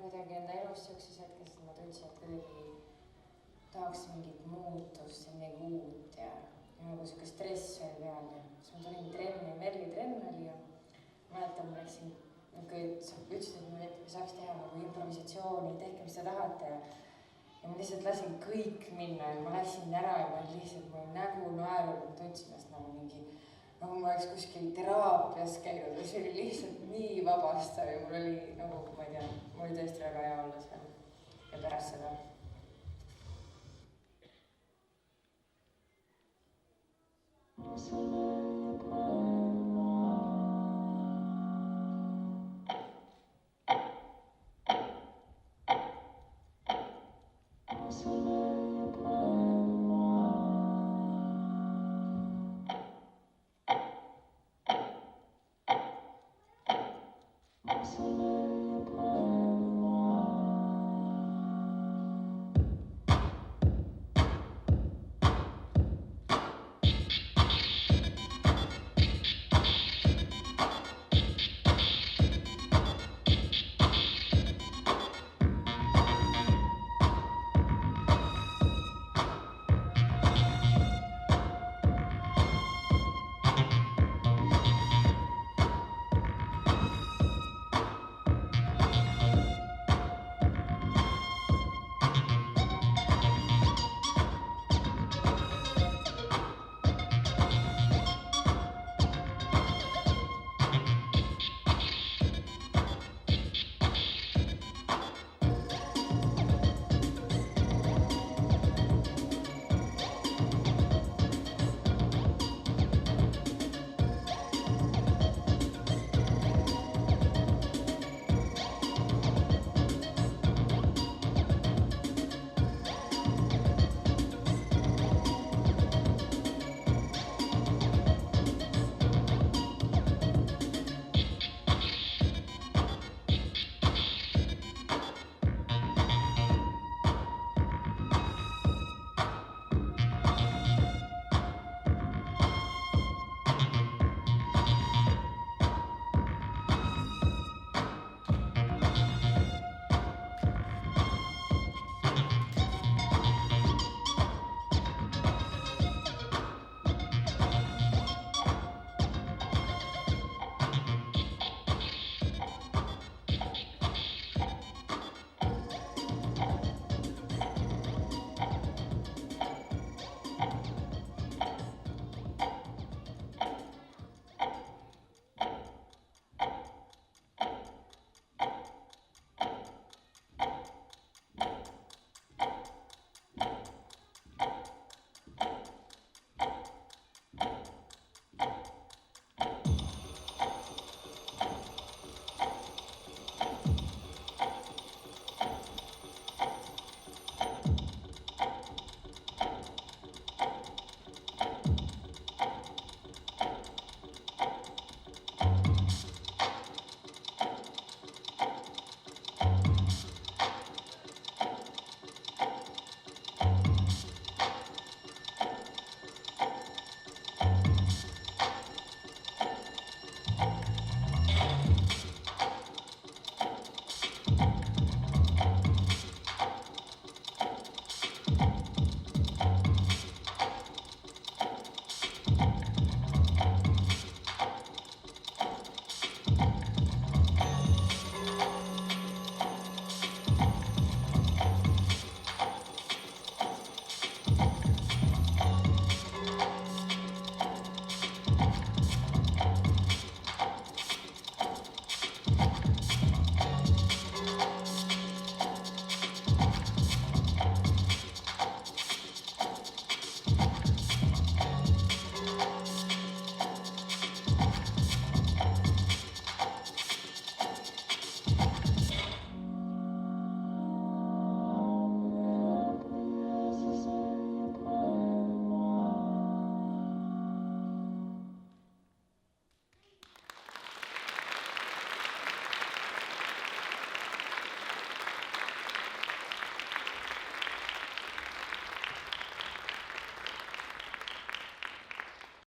kuidagi enda elus siukses hetkes, et ma tundsin, et kuidagi tahaks mingit muutust ja midagi uut ja nagu siuke stress oli peal ja siis ma tulin trenni, Merli trenn oli ja mäletan, ma läksin, kui sa ütlesid, et me saaks teha nagu improvisatsiooni, tehke mis te tahate ja ma lihtsalt lasin kõik minna ja ma läksin ära ja ma lihtsalt, mul nägu naerul, ma tundsin ennast nagu mingi, nagu ma oleks kuskil teraapias käinud ja see oli lihtsalt nii vabastav ja mul oli nagu, ma ei tea, mul oli tõesti väga hea olla seal ja pärast seda. Sul